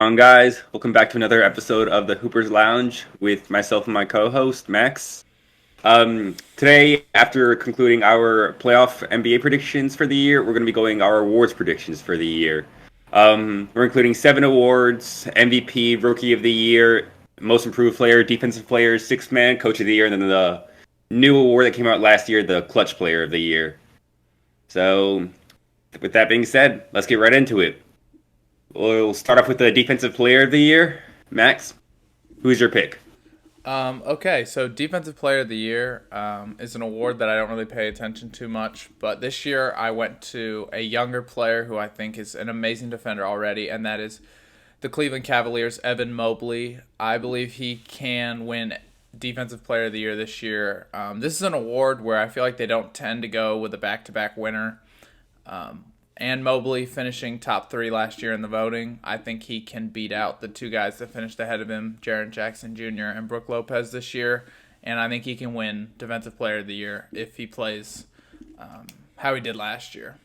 On, guys, welcome back to another episode of the Hoopers Lounge with myself and my co-host Max. Today, after concluding our playoff NBA predictions for the year, we're going to be going our awards predictions for the year. We're including 7 awards: MVP, Rookie of the Year, Most Improved Player, Defensive Player, Sixth Man, Coach of the Year, and then the new award that came out last year, the Clutch Player of the Year. So, with that being said, let's get right into it. We'll start off with the Defensive Player of the Year. Max, who's your pick? Okay, so Defensive Player of the Year is an award that I don't really pay attention to much, but this year I went to a younger player who I think is an amazing defender already, and that is the Cleveland Cavaliers' Evan Mobley. I believe he can win Defensive Player of the Year this year. This is an award where I feel like they don't tend to go with a back-to-back winner. And Mobley finishing top 3 last year in the voting. I think he can beat out the 2 guys that finished ahead of him, Jaren Jackson Jr. and Brook Lopez this year. And I think he can win Defensive Player of the Year if he plays how he did last year.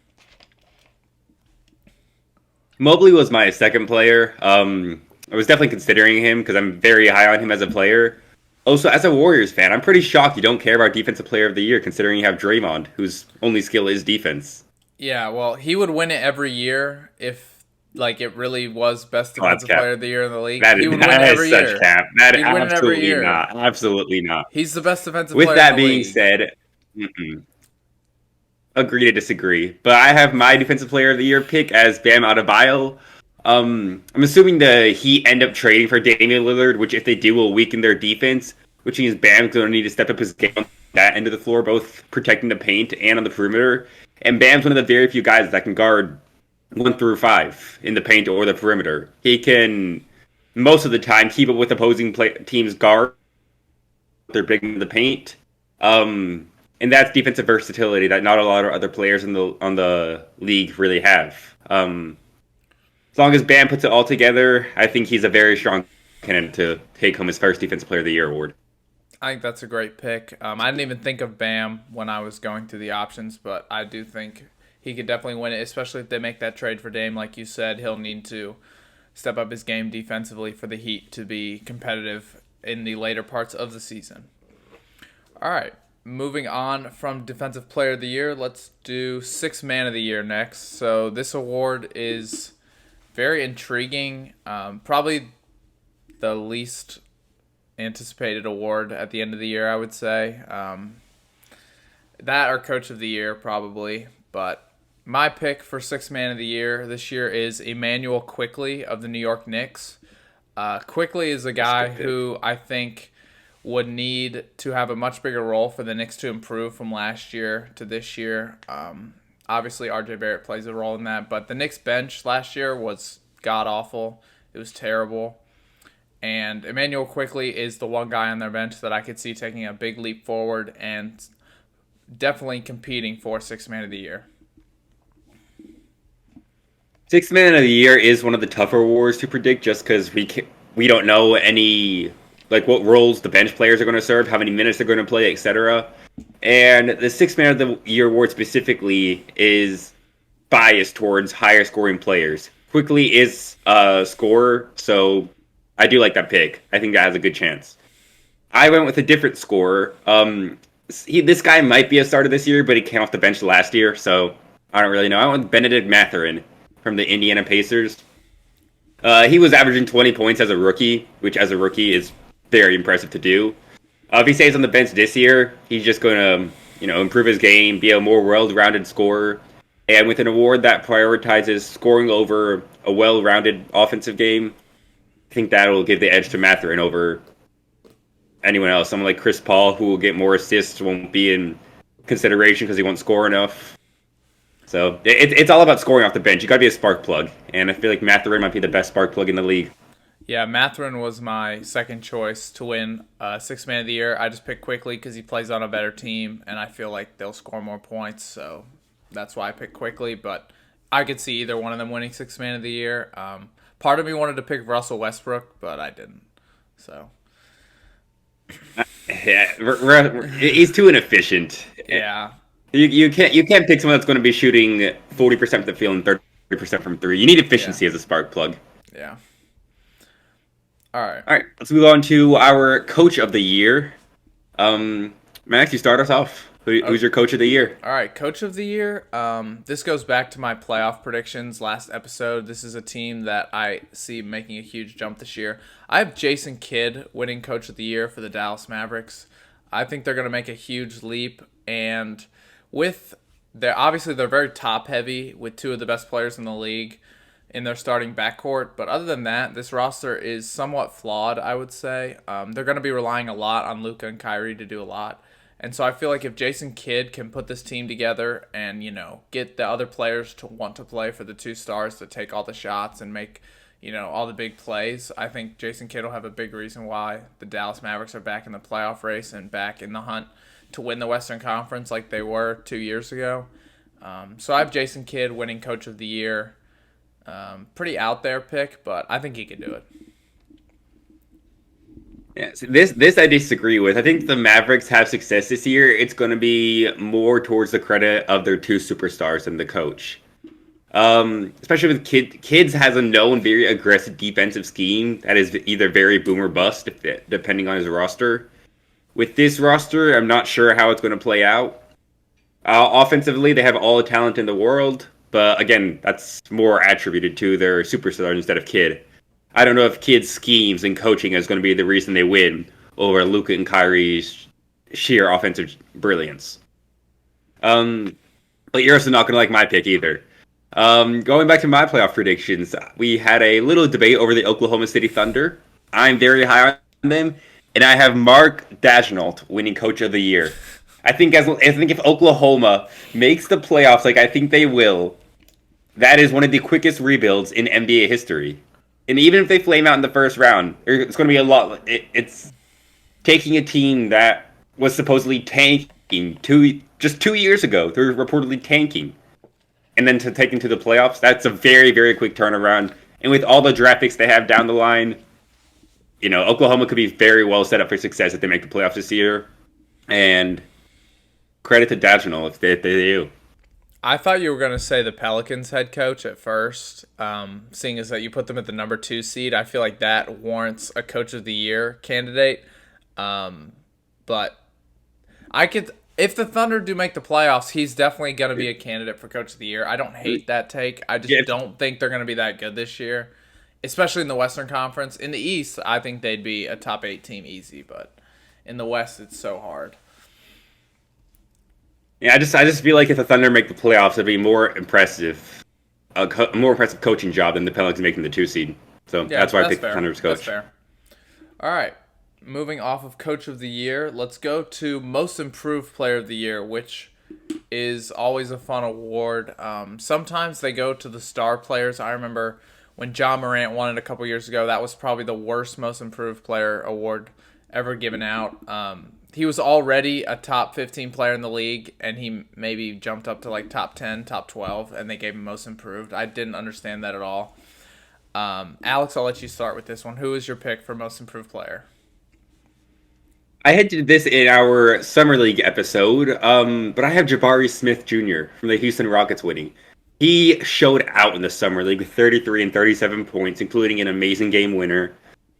Mobley was my second player. I was definitely considering him because I'm very high on him as a player. Also, as a Warriors fan, I'm pretty shocked you don't care about Defensive Player of the Year, considering you have Draymond, whose only skill is defense. Yeah, well, he would win it every year if it really was best Oh, that's defensive cap. player of the year in the league. That He is, would win it that is every such year. cap. That He'd win it every absolutely year. not. Absolutely not. He's the best defensive With player in that the being league. said, mm-mm, agree to disagree. But I have my Defensive Player of the Year pick as Bam Adebayo. I'm assuming the Heat end up trading for Damian Lillard, which if they do will weaken their defense, which means Bam's going to need to step up his game on that end of the floor, both protecting the paint and on the perimeter. And Bam's one of the very few guys that can guard 1 through 5 in the paint or the perimeter. He can most of the time keep up with opposing teams' guard. They're big in the paint. And that's defensive versatility that not a lot of other players on the league really have. As long as Bam puts it all together, I think he's a very strong candidate to take home his first Defensive Player of the Year award. I think that's a great pick. I didn't even think of Bam when I was going through the options, but I do think he could definitely win it, especially if they make that trade for Dame. Like you said, he'll need to step up his game defensively for the Heat to be competitive in the later parts of the season. All right, moving on from Defensive Player of the Year, let's do Sixth Man of the Year next. So this award is very intriguing. Probably the least anticipated award at the end of the year, I would say. That or Coach of the Year, probably. But my pick for Sixth Man of the Year this year is Emmanuel Quickley of the New York Knicks. Quickley is a That's a guy good pick. who I think would need to have a much bigger role for the Knicks to improve from last year to this year. Obviously, RJ Barrett plays a role in that, but the Knicks bench last year was god awful. It was terrible. And Emmanuel Quickley is the one guy on their bench that I could see taking a big leap forward and definitely competing for Sixth Man of the Year. Sixth Man of the Year is one of the tougher awards to predict, just because we don't know any like what roles the bench players are going to serve, how many minutes they're going to play, etc. And the Sixth Man of the Year award specifically is biased towards higher scoring players. Quickly is a scorer, so I do like that pick. I think that has a good chance. I went with a different scorer. This guy might be a starter this year, but he came off the bench last year, so I don't really know. I went with Benedict Mathurin from the Indiana Pacers. He was averaging 20 points as a rookie, which as a rookie is very impressive to do. If he stays on the bench this year, he's just going to, improve his game, be a more well-rounded scorer, and with an award that prioritizes scoring over a well-rounded offensive game, I think that'll give the edge to Mathurin over anyone else. Someone like Chris Paul, who will get more assists, won't be in consideration because he won't score enough. So it's all about scoring off the bench. You got to be a spark plug, and I feel like Mathurin might be the best spark plug in the league. Yeah, Mathurin was my second choice to win Sixth Man of the Year. I just picked Quickly because he plays on a better team, and I feel like they'll score more points, so that's why I picked Quickly. But I could see either one of them winning Sixth Man of the Year. Part of me wanted to pick Russell Westbrook, but I didn't. So Yeah, he's too inefficient. yeah, You can't pick someone that's going to be shooting 40% from the field and 30% from three. You need yeah, efficiency as a spark plug. yeah. All right. All right, let's move on to our coach of the year. Max, you start us off. Who's your coach of the year? All right, coach of the year. This goes back to my playoff predictions last episode. This is a team that I see making a huge jump this year. I have Jason Kidd winning coach of the year for the Dallas Mavericks. I think they're going to make a huge leap, and with they're very top heavy with two of the best players in the league in their starting backcourt. But other than that, this roster is somewhat flawed, I would say. They're going to be relying a lot on Luka and Kyrie to do a lot. And so I feel like if Jason Kidd can put this team together and, get the other players to want to play for the two stars to take all the shots and make, all the big plays, I think Jason Kidd will have a big reason why the Dallas Mavericks are back in the playoff race and back in the hunt to win the Western Conference like they were 2 years ago. So I have Jason Kidd winning Coach of the Year. Pretty out there pick, but I think he could do it. Yeah, so this I disagree with. I think the Mavericks have success this year. It's going to be more towards the credit of their two superstars than the coach. Especially with Kids has a known very aggressive defensive scheme that is either very boom or bust, depending on his roster. With this roster, I'm not sure how it's going to play out. Offensively, they have all the talent in the world, but again, that's more attributed to their superstars instead of Kidd. I don't know if Kidd's schemes and coaching is going to be the reason they win over Luka and Kyrie's sheer offensive brilliance. But you're also not going to like my pick either. Going back to my playoff predictions, we had a little debate over the Oklahoma City Thunder. I'm very high on them, and I have Mark Daigneault winning Coach of the Year. I think if Oklahoma makes the playoffs, like I think they will, that is one of the quickest rebuilds in NBA history. And even if they flame out in the first round, it's going to be a lot. It's taking a team that was supposedly tanking just 2 years ago. They're reportedly tanking. And then to take them to the playoffs, that's a very, very quick turnaround. And with all the draft picks they have down the line, Oklahoma could be very well set up for success if they make the playoffs this year. And credit to Daigneault if they do. I thought you were going to say the Pelicans head coach at first, seeing as that you put them at the number 2 seed. I feel like that warrants a Coach of the Year candidate. But if the Thunder do make the playoffs, he's definitely going to be a candidate for Coach of the Year. I don't hate that take. I just don't think they're going to be that good this year, especially in the Western Conference. In the East, I think they'd be a top 8 team easy, but in the West, it's so hard. Yeah, I just feel like if the Thunder make the playoffs, it'd be more impressive, a more impressive coaching job than the Pelicans making the 2 seed. So that's why I picked the Thunder's coach. That's fair. All right, moving off of Coach of the Year, let's go to Most Improved Player of the Year, which is always a fun award. Sometimes they go to the star players. I remember when Ja Morant won it a couple years ago. That was probably the worst Most Improved Player award ever given out. He was already a top 15 player in the league, and he maybe jumped up to like top 10, top 12, and they gave him Most Improved. I didn't understand that at all. Alex, I'll let you start with this one. Who is your pick for Most Improved Player? I had did this in our Summer League episode, but I have Jabari Smith Jr. from the Houston Rockets winning. He showed out in the Summer League with 33 and 37 points, including an amazing game winner.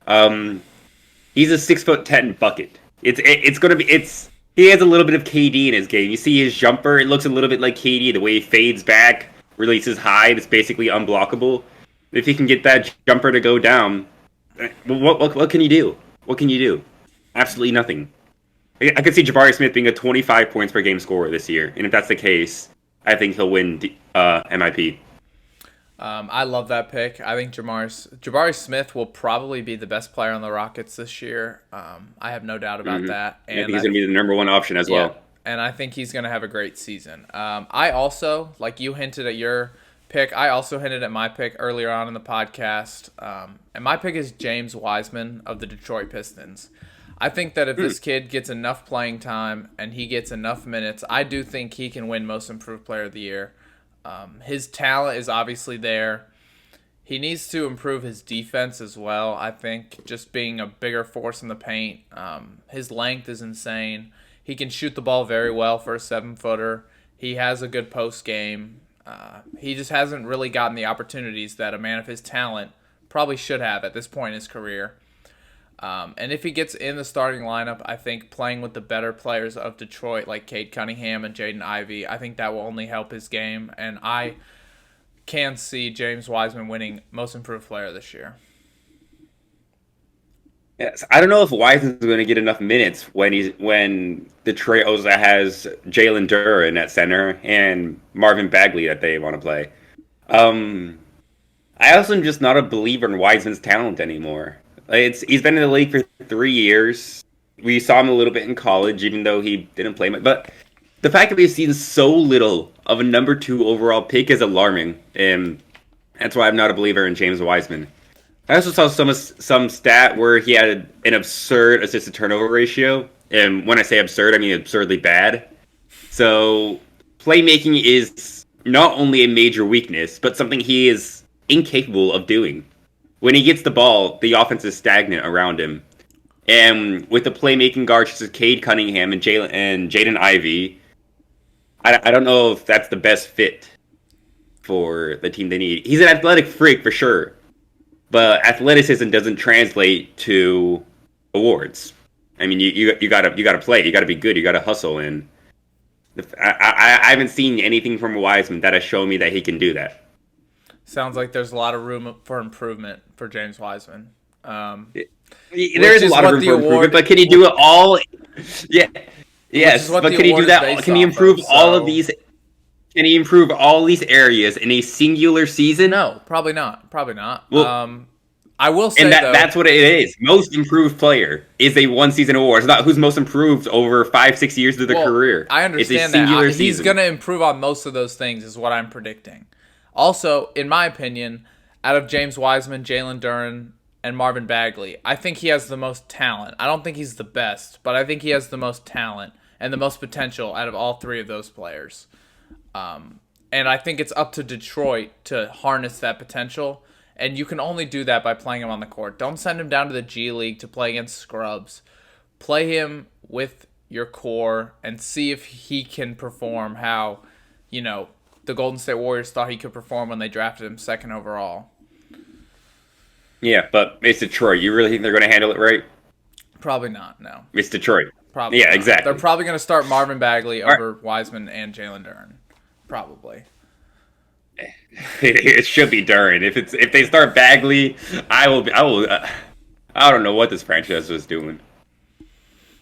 He's a 6'10" bucket. He has a little bit of KD in his game. You see his jumper, it looks a little bit like KD, the way he fades back, releases high, it's basically unblockable. If he can get that jumper to go down, what can you do? What can you do? Absolutely nothing. I could see Jabari Smith being a 25 points per game scorer this year, and if that's the case, I think he'll win MIP. I love that pick. I think Jabari Smith will probably be the best player on the Rockets this year. I have no doubt about that. And I think he's going to be the number 1 option as well. And I think he's going to have a great season. I also, like you hinted at your pick, I also hinted at my pick earlier on in the podcast. And my pick is James Wiseman of the Detroit Pistons. I think that if this kid gets enough playing time and he gets enough minutes, I do think he can win Most Improved Player of the Year. His talent is obviously there. He needs to improve his defense as well, I think, just being a bigger force in the paint. His length is insane. He can shoot the ball very well for a 7-footer. He has a good post game. He just hasn't really gotten the opportunities that a man of his talent probably should have at this point in his career. And if he gets in the starting lineup, I think playing with the better players of Detroit, like Cade Cunningham and Jaden Ivey, I think that will only help his game. And I can see James Wiseman winning Most Improved Player this year. Yes, I don't know if Wiseman's going to get enough minutes when Detroit also has Jalen Duren at center and Marvin Bagley that they want to play. Um, I also am just not a believer in Wiseman's talent anymore. He's been in the league for 3 years. We saw him a little bit in college, even though he didn't play much. But the fact that we've seen so little of a number two overall pick is alarming, and that's why I'm not a believer in James Wiseman. I also saw some stat where he had an absurd assist to turnover ratio, and when I say absurd, I mean absurdly bad. So playmaking is not only a major weakness, but something he is incapable of doing. When he gets the ball, the offense is stagnant around him. And with the playmaking guards such as Cade Cunningham and Jaden Ivey, I don't know if that's the best fit for the team they need. He's an athletic freak for sure, but athleticism doesn't translate to awards. I mean, you gotta play, you gotta be good, you gotta hustle, and I haven't seen anything from Wiseman that has shown me that he can do that. Sounds like there's a lot of room for improvement for James Wiseman. There is a lot of room for improvement, but can he do it all? Yeah, yes, but can he do that? Can he improve all of these? Can he improve all these areas in a singular season? No, probably not. Probably not. Well, I will say and though, that's what it is. Most improved player is a one season award. It's not who's most improved over 5-6 years of the career. I understand it's a singular that. season. He's going to improve on most of those things, is what I'm predicting. Also, in my opinion, out of James Wiseman, Jalen Duren, and Marvin Bagley, I think he has the most talent. I don't think he's the best, but I think he has the most talent and the most potential out of all three of those players. And I think it's up to Detroit to harness that potential. And you can only do that by playing him on the court. Don't send him down to the G League to play against scrubs. Play him with your core and see if he can perform how, the Golden State Warriors thought he could perform when they drafted him second overall. Yeah, but it's Detroit. You really think they're going to handle it right? Probably not, no. It's Detroit. Probably yeah, not. Exactly. They're probably going to start Marvin Bagley over Wiseman and Jalen Duren. Probably. It should be Duren. If they start Bagley, I will. I don't know what this franchise was doing.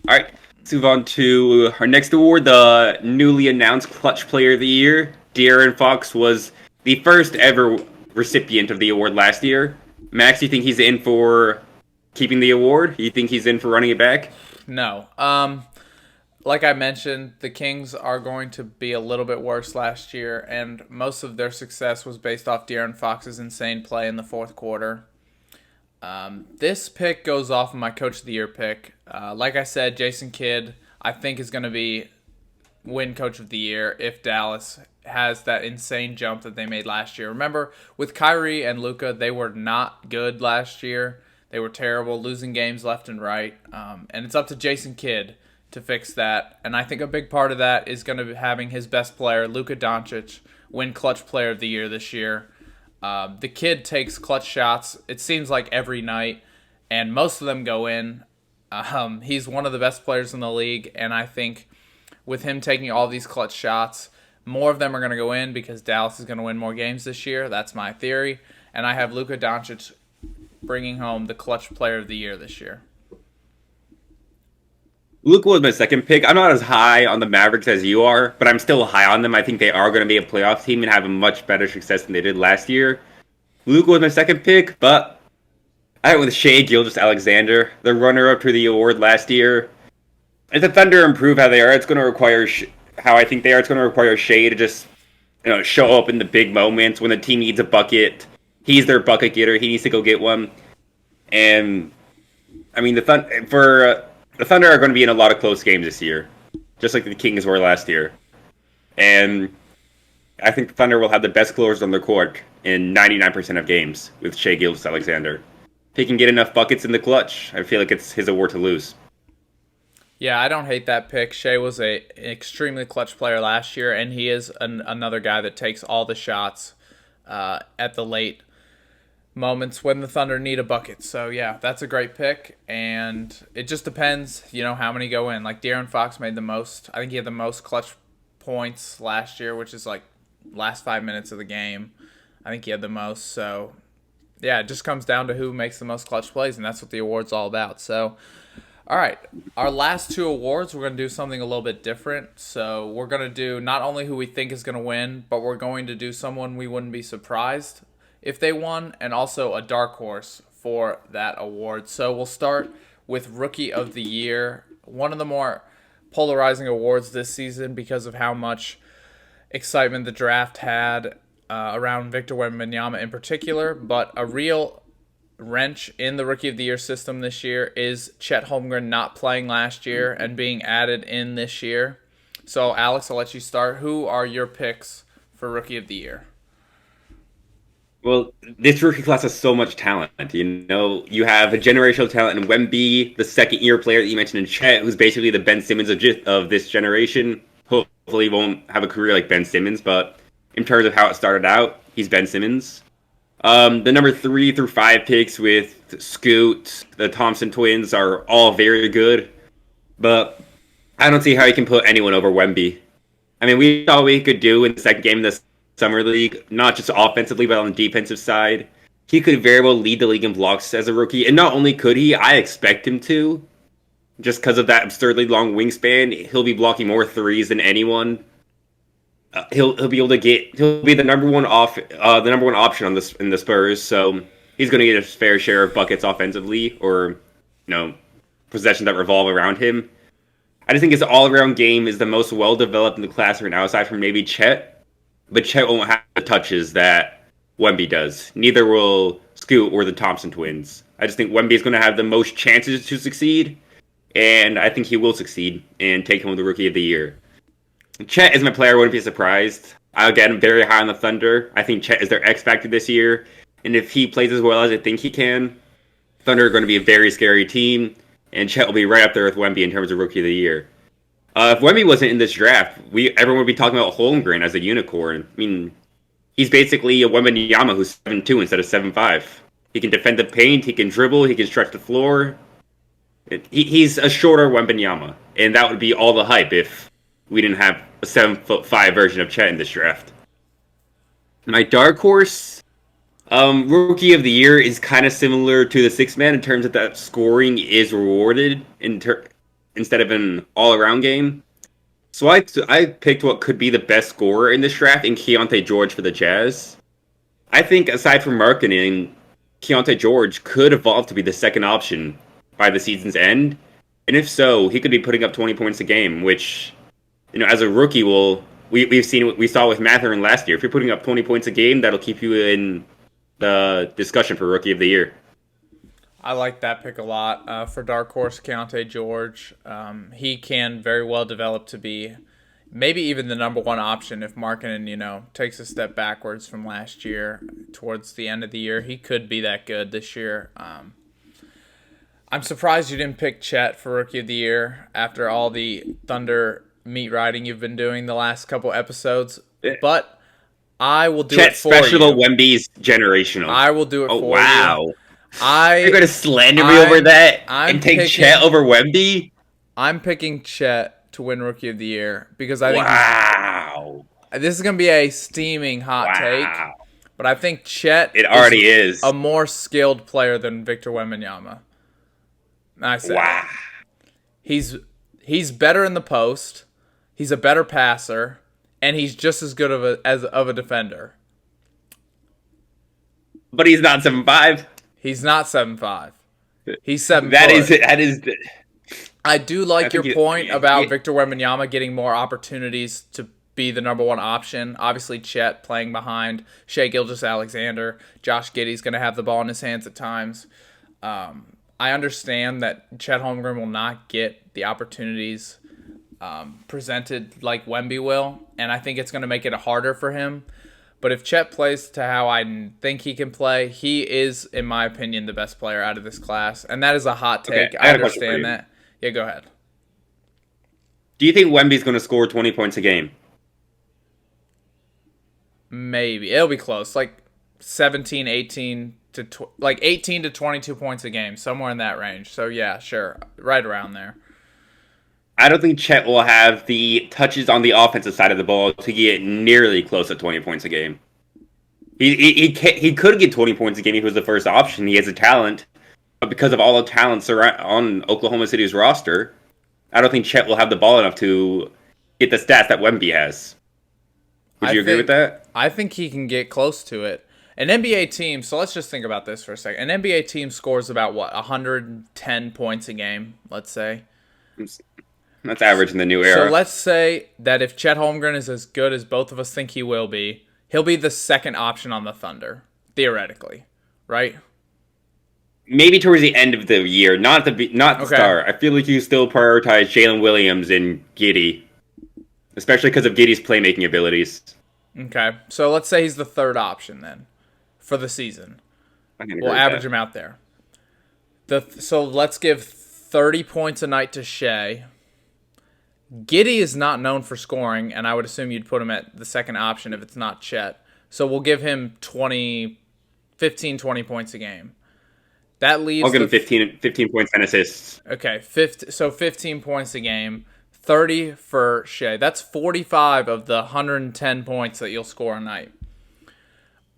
All right, let's move on to our next award, the newly announced Clutch Player of the Year. De'Aaron Fox was the first ever recipient of the award last year. Max, you think he's in for keeping the award? You think he's in for running it back? No. Like I mentioned, the Kings are going to be a little bit worse last year, and most of their success was based off De'Aaron Fox's insane play in the fourth quarter. This pick goes off of my Coach of the Year pick. Like I said, Jason Kidd, I think, is going to win Coach of the Year if Dallas has that insane jump that they made last year. Remember, with Kyrie and Luka, they were not good last year. They were terrible, losing games left and right. And it's up to Jason Kidd to fix that. And I think a big part of that is going to be having his best player, Luka Doncic, win Clutch Player of the Year this year. The kid takes clutch shots, it seems like every night, and most of them go in. He's one of the best players in the league, and I think with him taking all these clutch shots, more of them are going to go in because Dallas is going to win more games this year. That's my theory. And I have Luka Doncic bringing home the Clutch Player of the Year this year. Luka was my second pick. I'm not as high on the Mavericks as you are, but I'm still high on them. I think they are going to be a playoff team and have a much better success than they did last year. Luka was my second pick, but I went with Shai Gilgeous-Alexander, the runner-up to the award last year. If the Thunder improve how they are, it's going to require how I think they are. It's going to require Shai to just show up in the big moments when the team needs a bucket. He's their bucket getter. He needs to go get one. And I mean, the Thunder are going to be in a lot of close games this year, just like the Kings were last year. And I think the Thunder will have the best closers on their court in 99% of games with Shai Gilgeous-Alexander. If he can get enough buckets in the clutch, I feel like it's his award to lose. Yeah, I don't hate that pick. Shai was an extremely clutch player last year, and he is another guy that takes all the shots at the late moments when the Thunder need a bucket. So yeah, that's a great pick, and it just depends, how many go in. Like De'Aaron Fox made the most. I think he had the most clutch points last year, which is like last 5 minutes of the game. I think he had the most. So yeah, it just comes down to who makes the most clutch plays, and that's what the award's all about. So all right, our last two awards, we're going to do something a little bit different. So we're going to do not only who we think is going to win, but we're going to do someone we wouldn't be surprised if they won, and also a dark horse for that award. So we'll start with Rookie of the Year, one of the more polarizing awards this season because of how much excitement the draft had around Victor Wembanyama in particular, but a real wrench in the Rookie of the Year system this year is Chet Holmgren not playing last year and being added in this year. So, Alex, I'll let you start. Who are your picks for Rookie of the Year? Well, this rookie class has so much talent. You have a generational talent in Wemby, the second-year player that you mentioned in Chet, who's basically the Ben Simmons of this generation. Hopefully, he won't have a career like Ben Simmons, but in terms of how it started out, he's Ben Simmons. The number 3 through 5 picks with Scoot, the Thompson twins are all very good, but I don't see how you can put anyone over Wemby. I mean, we saw what he could do in the second game of the Summer League, not just offensively, but on the defensive side. He could very well lead the league in blocks as a rookie, and not only could he, I expect him to, just because of that absurdly long wingspan. He'll be blocking more threes than anyone. He'll be able to he'll be the number one option on this in the Spurs, so he's going to get his fair share of buckets offensively, or possessions that revolve around him. I just think his all-around game is the most well-developed in the class right now, aside from maybe Chet, but Chet won't have the touches that Wemby does. Neither will Scoot or the Thompson twins. I just think Wemby is going to have the most chances to succeed, and I think he will succeed and take home the Rookie of the Year. Chet is my player. I wouldn't be surprised. Again, I'm very high on the Thunder. I think Chet is their X factor this year. And if he plays as well as I think he can, Thunder are going to be a very scary team. And Chet will be right up there with Wemby in terms of Rookie of the Year. If Wemby wasn't in this draft, everyone would be talking about Holmgren as a unicorn. I mean, he's basically a Wembanyama who's 7'2" instead of 7'5". He can defend the paint, he can dribble, he can stretch the floor. He's a shorter Wembanyama. And that would be all the hype if we didn't have a 7'5" version of Chet in this draft. My dark horse, Rookie of the Year is kind of similar to the sixth man in terms of that scoring is rewarded instead of an all-around game. So I picked what could be the best scorer in this draft in Keontae George for the Jazz. I think aside from marketing, Keontae George could evolve to be the second option by the season's end. And if so, he could be putting up 20 points a game, which, as a rookie, we saw with Mathurin last year. If you're putting up 20 points a game, that'll keep you in the discussion for Rookie of the Year. I like that pick a lot. For Dark Horse, Keontae George, he can very well develop to be maybe even the number one option if Markkanen, takes a step backwards from last year towards the end of the year. He could be that good this year. I'm surprised you didn't pick Chet for Rookie of the Year after all the Thunder meat riding you've been doing the last couple episodes, but I will do it for you. Chet special, Wemby's generational. I will do it for you. Wow. You're going to slander me over that and take Chet over Wemby? I'm picking Chet to win Rookie of the Year because I think this is going to be a steaming hot take, but I think Chet is a more skilled player than Victor Wembanyama. I said he's better in the post. He's a better passer, and he's just as good of a defender. But he's not 7'5". He's not 7'5". He's 7'. That is. I do like your point about Victor Wembanyama getting more opportunities to be the number one option. Obviously, Chet playing behind Shai Gilgeous-Alexander. Josh Giddey's going to have the ball in his hands at times. I understand that Chet Holmgren will not get the opportunities presented like Wemby will, and I think it's going to make it harder for him. But if Chet plays to how I think he can play, he is, in my opinion, the best player out of this class. And that is a hot take. Okay, I understand that. Yeah, go ahead. Do you think Wemby's going to score 20 points a game? Maybe. It'll be close. Like 17, 18, to 18 to 22 points a game, somewhere in that range. So yeah, sure, right around there. I don't think Chet will have the touches on the offensive side of the ball to get nearly close to 20 points a game. He could get 20 points a game if he was the first option. He has a talent, but because of all the talents on Oklahoma City's roster, I don't think Chet will have the ball enough to get the stats that Wemby has. Would you agree with that? I think he can get close to it. An NBA team, so let's just think about this for a second. An NBA team scores about, 110 points a game, let's say. That's average in the new era. So let's say that if Chet Holmgren is as good as both of us think he will be, he'll be the second option on the Thunder, theoretically, right? Maybe towards the end of the year, not the start. I feel like you still prioritize Jalen Williams and Giddey, especially because of Giddey's playmaking abilities. Okay, so let's say he's the third option then for the season. We'll average him out there. So let's give 30 points a night to Shea. Giddey is not known for scoring, and I would assume you'd put him at the second option if it's not Chet. So we'll give him 20 points a game. That leaves I'll give him 15 points and assists. Okay, 15 points a game, 30 for Shea. That's 45 of the 110 points that you'll score a night.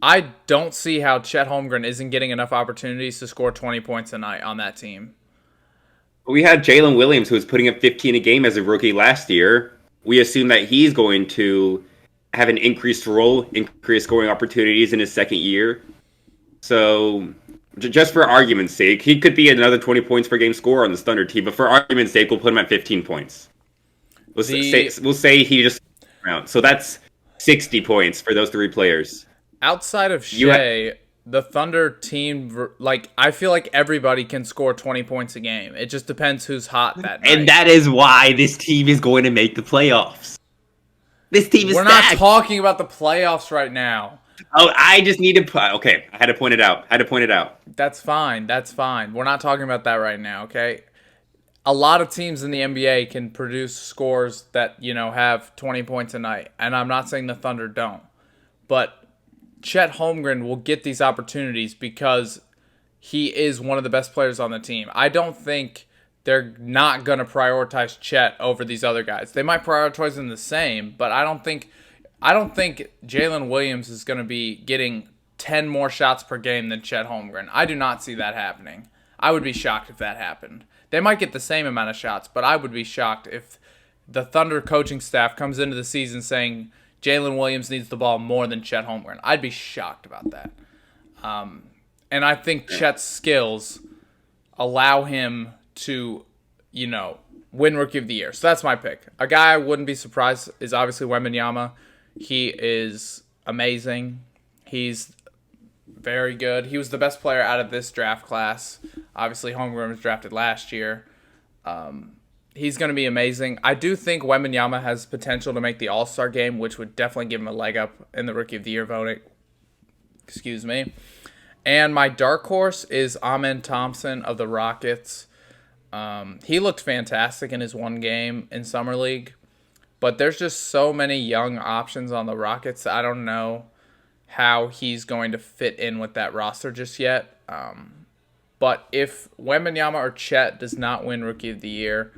I don't see how Chet Holmgren isn't getting enough opportunities to score 20 points a night on that team. We had Jalen Williams, who was putting up 15 a game as a rookie last year. We assume that he's going to have an increased role, increased scoring opportunities in his second year. So, just for argument's sake, he could be another 20 points per game scorer on the Thunder team. But for argument's sake, we'll put him at 15 points. We'll say he just around. So that's 60 points for those three players. Outside of Shea, the Thunder team, I feel like everybody can score 20 points a game. It just depends who's hot that night. And that is why this team is going to make the playoffs. This team is We're stacked. not talking about the playoffs right now. Oh, I just need to... Okay, I had to point it out. That's fine. We're not talking about that right now, okay? A lot of teams in the NBA can produce scores that, have 20 points a night. And I'm not saying the Thunder don't. But Chet Holmgren will get these opportunities because he is one of the best players on the team. I don't think they're not going to prioritize Chet over these other guys. They might prioritize him the same, but I don't think Jalen Williams is going to be getting 10 more shots per game than Chet Holmgren. I do not see that happening. I would be shocked if that happened. They might get the same amount of shots, but I would be shocked if the Thunder coaching staff comes into the season saying Jalen Williams needs the ball more than Chet Holmgren. I'd be shocked about that. And I think Chet's skills allow him to, win Rookie of the Year. So that's my pick. A guy I wouldn't be surprised is obviously Wembanyama. He is amazing. He's very good. He was the best player out of this draft class. Obviously, Holmgren was drafted last year. He's going to be amazing. I do think Wembanyama has potential to make the All-Star game, which would definitely give him a leg up in the Rookie of the Year voting. Excuse me. And my dark horse is Amen Thompson of the Rockets. He looked fantastic in his one game in Summer League. But there's just so many young options on the Rockets that I don't know how he's going to fit in with that roster just yet. But if Wembanyama or Chet does not win Rookie of the Year,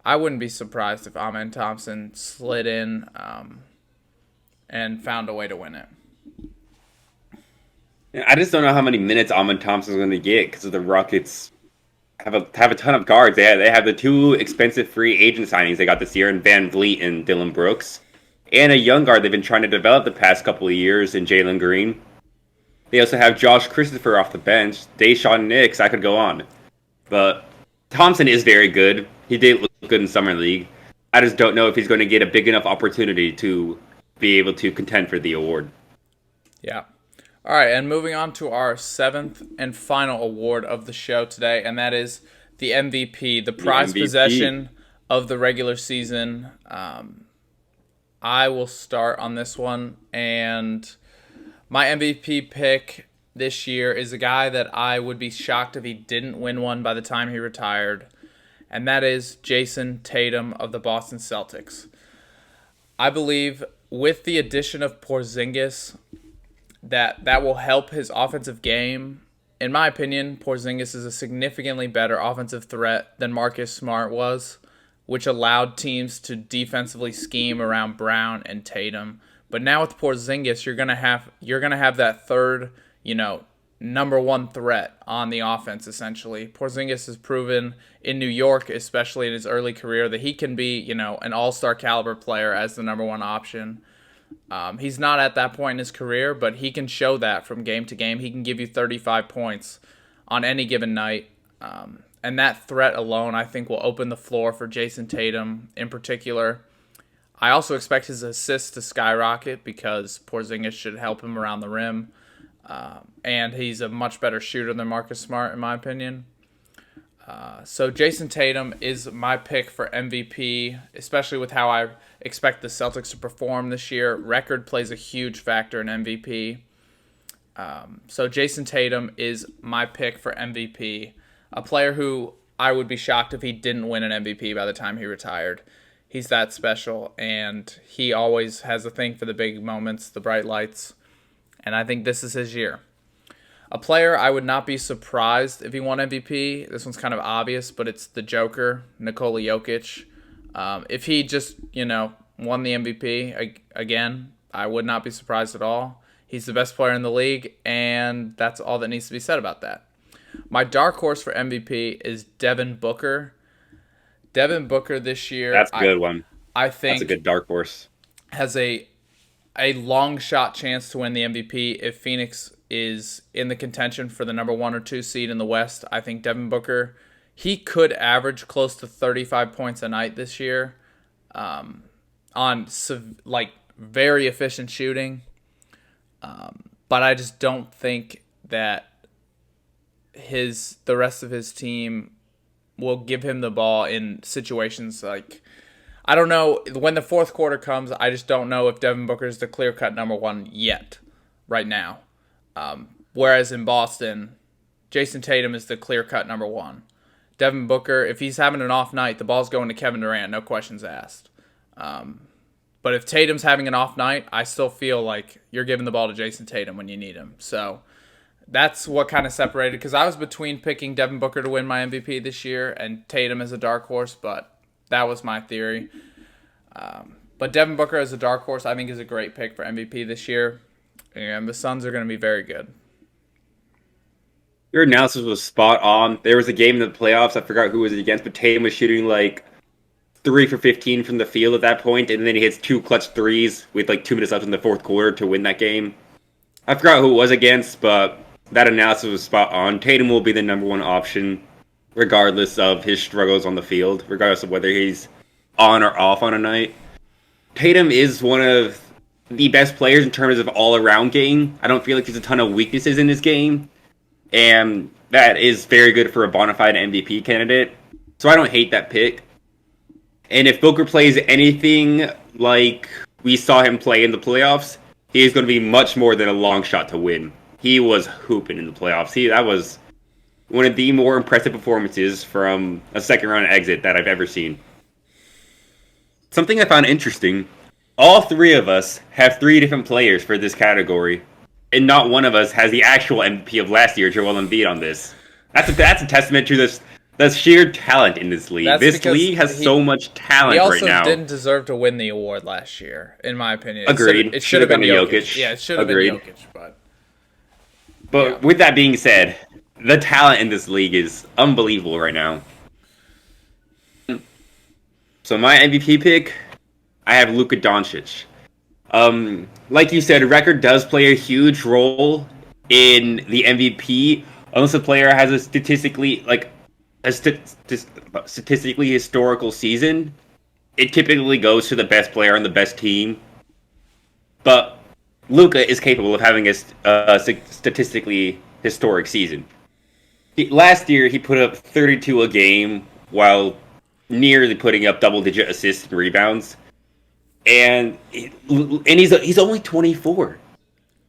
I wouldn't be surprised if Amen Thompson slid in and found a way to win it. I just don't know how many minutes Amen Thompson is going to get because the Rockets have a ton of guards. They have the two expensive free agent signings they got this year in Van Vliet and Dylan Brooks, and a young guard they've been trying to develop the past couple of years in Jalen Green. They also have Josh Christopher off the bench, Dayshawn Nix. I could go on, but Thompson is very good. He did look good in Summer League. I just don't know if he's going to get a big enough opportunity to be able to contend for the award. Yeah. All right, and moving on to our seventh and final award of the show today, and that is the MVP, the prize possession of the regular season. I will start on this one, and my MVP pick this year is a guy that I would be shocked if he didn't win one by the time he retired, and that is Jason Tatum of the Boston Celtics. I believe with the addition of Porzingis, that will help his offensive game in my opinion, Porzingis is a significantly better offensive threat than Marcus Smart was, which allowed teams to defensively scheme around Brown and Tatum. But now with Porzingis, you're gonna have that third, number one threat on the offense, essentially. Porzingis has proven in New York, especially in his early career, that he can be, an all-star caliber player as the number one option. He's not at that point in his career, but he can show that from game to game. He can give you 35 points on any given night. And that threat alone, I think, will open the floor for Jason Tatum in particular. I also expect his assists to skyrocket because Porzingis should help him around the rim. And he's a much better shooter than Marcus Smart, in my opinion. So Jason Tatum is my pick for MVP, especially with how I expect the Celtics to perform this year. Record plays a huge factor in MVP. So Jason Tatum is my pick for MVP, a player who I would be shocked if he didn't win an MVP by the time he retired. He's that special, and he always has a thing for the big moments, the bright lights, and I think this is his year. A player I would not be surprised if he won MVP. This one's kind of obvious, but it's the Joker, Nikola Jokic. If he just, won the MVP again, I would not be surprised at all. He's the best player in the league, and that's all that needs to be said about that. My dark horse for MVP is Devin Booker. Devin Booker this year, That's a good one. I think, that's a good dark horse. Has a long shot chance to win the MVP if Phoenix is in the contention for the number 1 or 2 seed in the West. I think Devin Booker, he could average close to 35 points a night this year on very efficient shooting. But I just don't think that the rest of his team will give him the ball in situations like, I don't know, when the fourth quarter comes, I just don't know if Devin Booker is the clear-cut number one yet, right now. Whereas in Boston, Jason Tatum is the clear-cut number one. Devin Booker, if he's having an off night, the ball's going to Kevin Durant, no questions asked. But if Tatum's having an off night, I still feel like you're giving the ball to Jason Tatum when you need him. So that's what kind of separated, because I was between picking Devin Booker to win my MVP this year and Tatum as a dark horse, but that was my theory. But Devin Booker as a dark horse, I think, is a great pick for MVP this year, and the Suns are going to be very good. Your analysis was spot on. There was a game in the playoffs, I forgot who was it against, but Tatum was shooting like 3 for 15 from the field at that point, and then he hits 2 clutch threes with like 2 minutes left in the fourth quarter to win that game. I forgot who it was against, but that analysis was spot on. Tatum will be the number one option, regardless of his struggles on the field, regardless of whether he's on or off on a night. Tatum is one of the best players in terms of all-around game. I don't feel like there's a ton of weaknesses in his game, and that is very good for a bona fide MVP candidate. So I don't hate that pick. And if Booker plays anything like we saw him play in the playoffs, he is going to be much more than a long shot to win. He was hooping in the playoffs. That was one of the more impressive performances from a second-round exit that I've ever seen. Something I found interesting, all 3 of us have 3 different players for this category, and not one of us has the actual MVP of last year, Joel Embiid, on this. That's a testament to the sheer talent in this league. This league has so much talent right now. He also didn't deserve to win the award last year, in my opinion. Agreed. It should have been Jokic. Yeah, it should have been Jokic, But with that being said, the talent in this league is unbelievable right now. So my MVP pick, I have Luka Doncic. Like you said, record does play a huge role in the MVP, unless a player has a statistically historical season. It typically goes to the best player on the best team. But Luka is capable of having a statistically historic season. Last year, he put up 32 a game while nearly putting up double-digit assists and rebounds. And he's only 24.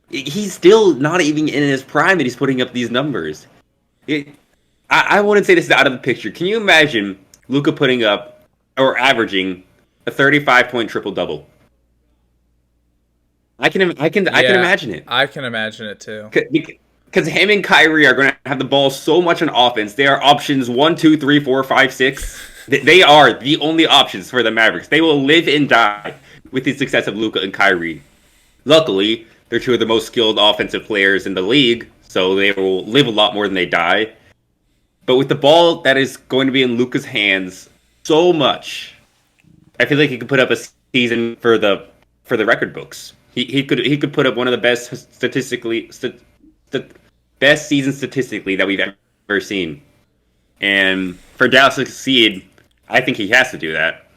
He's still not even in his prime and he's putting up these numbers. I wouldn't say this is out of the picture. Can you imagine Luka putting up or averaging a 35-point triple-double? I can imagine it. I can imagine it too. because him and Kyrie are going to have the ball so much on offense. They are options 1, 2, 3, 4, 5, 6. They are the only options for the Mavericks. They will live and die with the success of Luka and Kyrie. Luckily, they're two of the most skilled offensive players in the league, so they will live a lot more than they die. But with the ball that is going to be in Luka's hands so much, I feel like he could put up a season for the record books. He could put up one of the best best seasons statistically that we've ever seen. And for Dallas to succeed, I think he has to do that.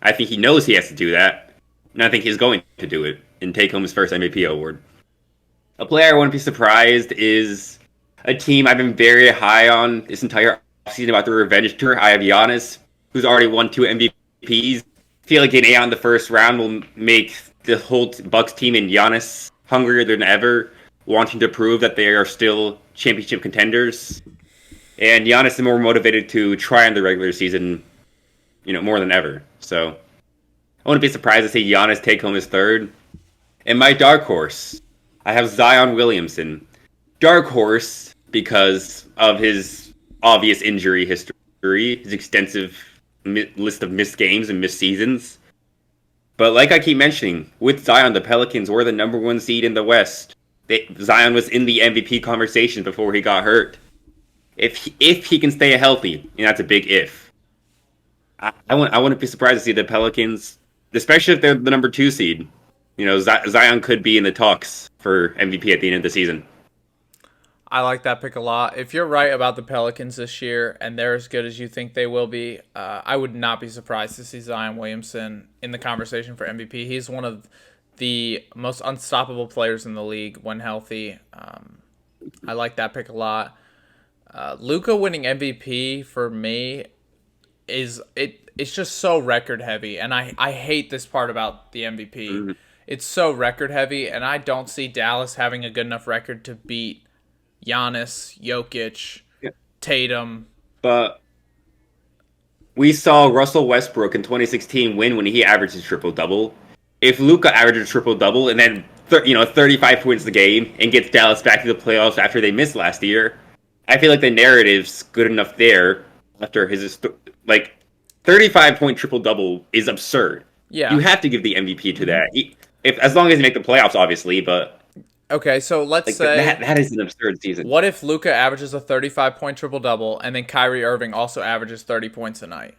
I think he knows he has to do that, and I think he's going to do it and take home his first MVP award. A player I wouldn't be surprised is a team I've been very high on this entire offseason about the revenge tour. I have Giannis, who's already won 2 MVPs. I feel like getting out in the first round will make the whole Bucks team and Giannis hungrier than ever, wanting to prove that they are still championship contenders. And Giannis is more motivated to try in the regular season, more than ever. So I wouldn't be surprised to see Giannis take home his third. And my dark horse, I have Zion Williamson. Dark horse because of his obvious injury history, his extensive list of missed games and missed seasons. But like I keep mentioning, with Zion, the Pelicans were the number 1 seed in the West. Zion was in the MVP conversation before he got hurt. If he can stay healthy, and that's a big if, I wouldn't be surprised to see the Pelicans, especially if they're the number 2 seed. Zion could be in the talks for MVP at the end of the season. I like that pick a lot. If you're right about the Pelicans this year and they're as good as you think they will be, I would not be surprised to see Zion Williamson in the conversation for MVP. He's one of the most unstoppable players in the league when healthy. I like that pick a lot. Luka winning MVP for me it's just so record heavy, and I hate this part about the MVP. Mm-hmm. It's so record heavy, and I don't see Dallas having a good enough record to beat Giannis, Jokic, Tatum. But we saw Russell Westbrook in 2016 win when he averaged a triple-double. If Luka averages a triple-double and then 35 points a game and gets Dallas back to the playoffs after they missed last year, I feel like the narrative's good enough there after his 35-point triple-double is absurd. Yeah. You have to give the MVP to that. As long as you make the playoffs, obviously, but okay, so let's say that is an absurd season. What if Luka averages a 35-point triple-double and then Kyrie Irving also averages 30 points a night?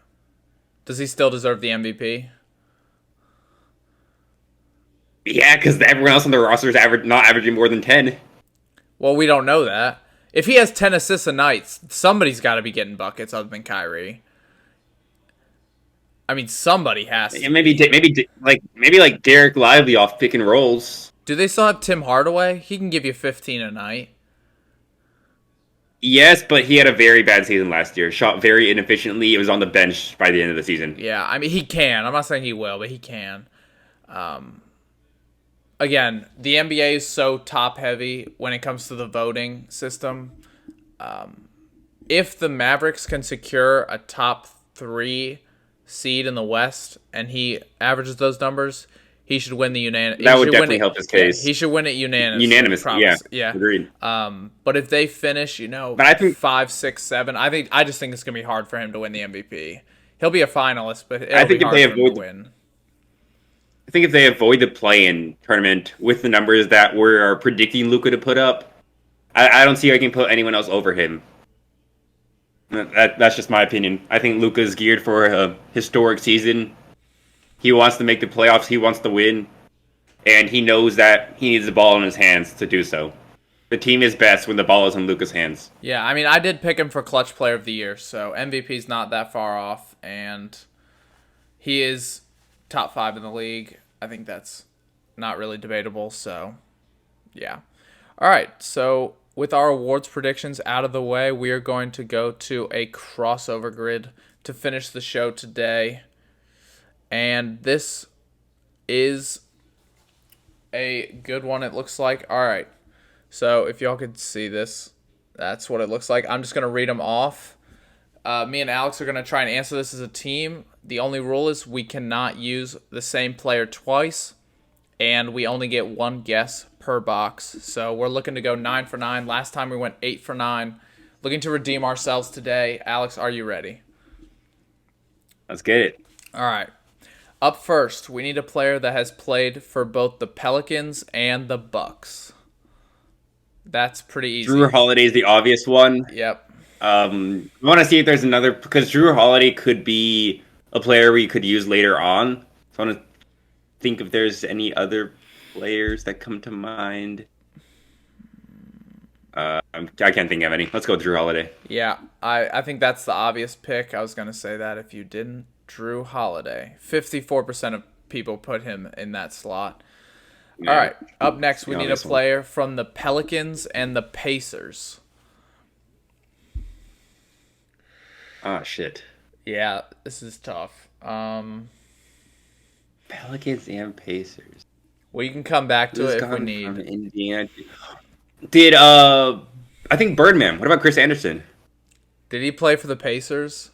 Does he still deserve the MVP? Yeah, because everyone else on the roster is not averaging more than 10. Well, we don't know that. If he has 10 assists a night, somebody's got to be getting buckets other than Kyrie. I mean, somebody has to. And maybe like Derek Lively off pick and rolls. Do they still have Tim Hardaway? He can give you 15 a night. Yes, but he had a very bad season last year. Shot very inefficiently. He was on the bench by the end of the season. Yeah, I mean, he can. I'm not saying he will, but he can. Again, the NBA is so top-heavy when it comes to the voting system. If the Mavericks can secure a top 3 seed in the West and he averages those numbers, he should win the unanimous. That would definitely help his case. He should win it unanimously. Yeah, agreed. But if they finish, but I think 5, 6, 7, I just think it's gonna be hard for him to win the MVP. He'll be a finalist, but I think if they avoid win. I think if they avoid the play-in tournament with the numbers that we are predicting Luka to put up, I don't see how I can put anyone else over him. That's just my opinion. I think Luka is geared for a historic season. He wants to make the playoffs. He wants to win. And he knows that he needs the ball in his hands to do so. The team is best when the ball is in Luka's hands. Yeah, I mean, I did pick him for Clutch Player of the Year, so MVP's not that far off. And he is top 5 in the league. I think that's not really debatable, so yeah. All right, so with our awards predictions out of the way, we are going to go to a crossover grid to finish the show today. And this is a good one, it looks like. All right, so if y'all could see this, that's what it looks like. I'm just going to read them off. Me and Alex are going to try and answer this as a team. The only rule is we cannot use the same player twice, and we only get one guess per box. So we're looking to go 9 for 9. Last time we went 8 for 9. Looking to redeem ourselves today. Alex, are you ready? Let's get it. All right. Up first, we need a player that has played for both the Pelicans and the Bucks. That's pretty easy. Drew Holiday is the obvious one. Yep. I want to see if there's another, because Drew Holiday could be a player we could use later on. So I want to think if there's any other players that come to mind. I can't think of any. Let's go with Drew Holiday. Yeah, I think that's the obvious pick. I was going to say that if you didn't. Drew Holiday. 54% of people put him in that slot. Yeah. All right, up next, we need a Obvious one. player from the Pelicans and the Pacers. Oh, shit. Yeah, this is tough. Pelicans and Pacers. We can come back to Who's it if we gone need. from Indiana? I think Birdman. What about Chris Anderson? Did he play for the Pacers?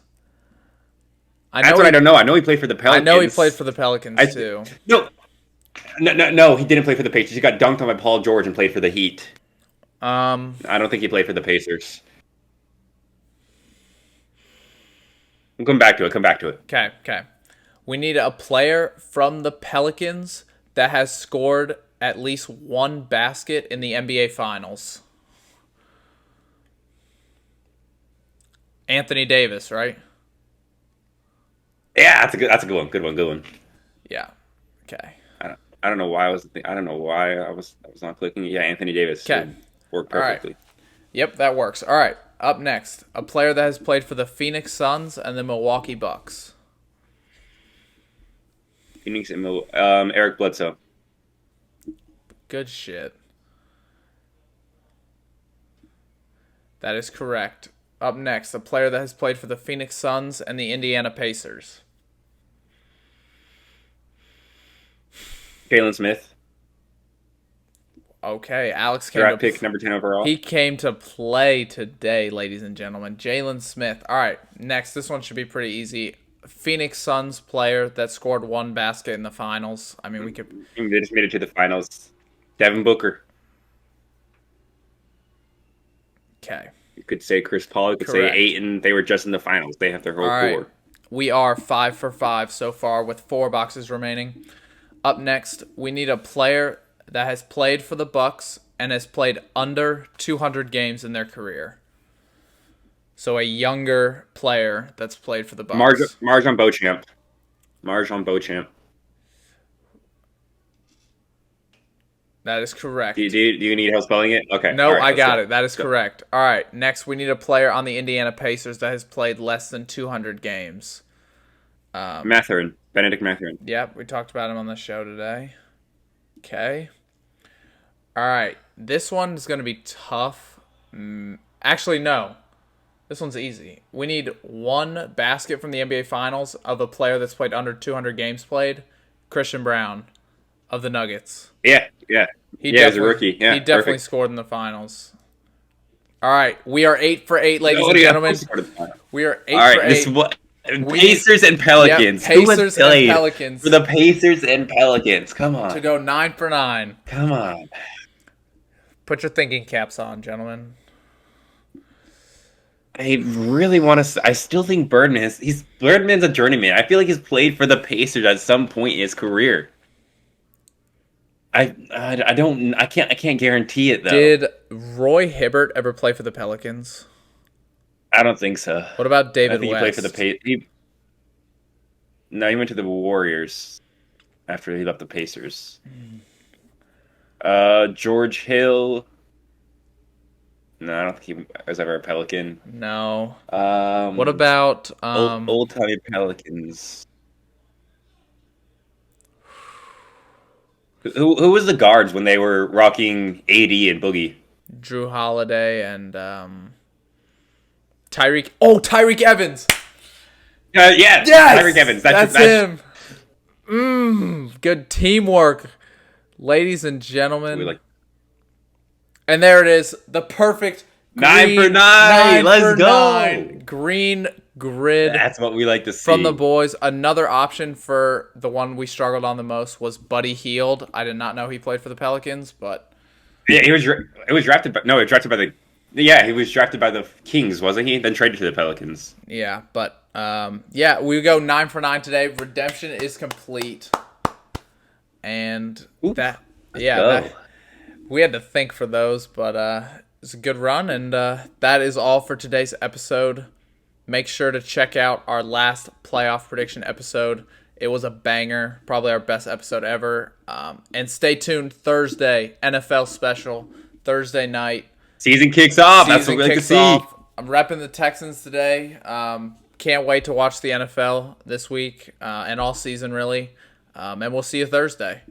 That's what I don't know. I know he played for the I Pelicans. know he played for the Pelicans too. No, he didn't play for the Pacers. He got dunked on by Paul George and played for the Heat. I don't think he played for the Pacers. We'll come back to it. Okay. We need a player from the Pelicans that has scored at least one basket in the NBA Finals. Anthony Davis, right? Yeah, that's a good one. Good one. Yeah. Okay. I don't know why I was not clicking. Yeah, Anthony Davis. Okay. Would work All right. perfectly. Yep, that works. All right. Up next, a player that has played for the Phoenix Suns and the Milwaukee Bucks. Phoenix and Eric Bledsoe. Good shit. That is correct. Up next, a player that has played for the Phoenix Suns and the Indiana Pacers. Jalen Smith. Okay, Alex came Draft to pick number 10 overall. He came to play today, ladies and gentlemen. Jalen Smith. All right, next. This one should be pretty easy. Phoenix Suns player that scored one basket in the finals. I mean, we could. They just made it to the finals. Devin Booker. Okay. You could say Chris Paul. You could Correct. say Ayton. They were just in the finals. They have their whole All right. core. We are 5 for 5 so far with 4 boxes remaining. Up next, we need a player that has played for the Bucks and has played under 200 games in their career. So a younger player that's played for the Bucks. Marjon Beauchamp. Marjon Beauchamp. That is correct. Do you need help spelling it? Okay. No, all right, I let's got go. it. That is correct. All right, next we need a player on the Indiana Pacers that has played less than 200 games. Mathurin. Benedict Mathurin. Yep, we talked about him on the show today. Okay. All right, this one is going to be tough. Actually, no. This one's easy. We need one basket from the NBA Finals of a player that's played under 200 games played. Christian Brown of the Nuggets. Yeah. As a rookie. Yeah, he definitely perfect. scored in the finals. All right, we are 8 for 8, ladies and gentlemen. We are 8 All right, for 8. this is what Pacers and Pelicans. Yep, Who has Pacers and played Pelicans. for the Pacers and Pelicans? Come on. To go 9 for 9. Come on. Put your thinking caps on, gentlemen. I really want to. I still think Birdman's a journeyman. I feel like he's played for the Pacers at some point in his career. I can't guarantee it though. Did Roy Hibbert ever play for the Pelicans? I don't think so. What about I David think West? he played for the Pacers. No, he went to the Warriors after he left the Pacers. George Hill. No, I don't think he was ever a Pelican. No. What What about old timey Pelicans? Who was the guards when they were rocking AD and Boogie? Drew Holiday and Tyreek? Oh, Tyreek Evans. Yes, Tyreek Evans. That's him. Good teamwork, ladies and gentlemen. And there it is, the perfect 9 for 9. Let's go. Green grid That's what we like to see. from the boys. Another option for the one we struggled on the most was Buddy Hield. I did not know he played for the Pelicans, but Yeah, it was drafted by the he was drafted by the Kings, wasn't he? Then traded to the Pelicans. yeah, but yeah, we go 9 for 9 today. Redemption is complete, and Oof, that we had to think for those, but it's a good run, and that is all for today's episode. Make sure to check out our last playoff prediction episode. It was a banger, probably our best episode ever. And stay tuned Thursday, NFL special, Thursday night. Season kicks off. That's what we like to see. I'm repping the Texans today. Can't wait to watch the NFL this week and all season, really. And we'll see you Thursday.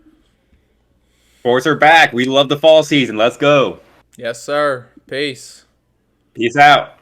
Sports are back. We love the fall season. Let's go. Yes, sir. Peace. Peace out.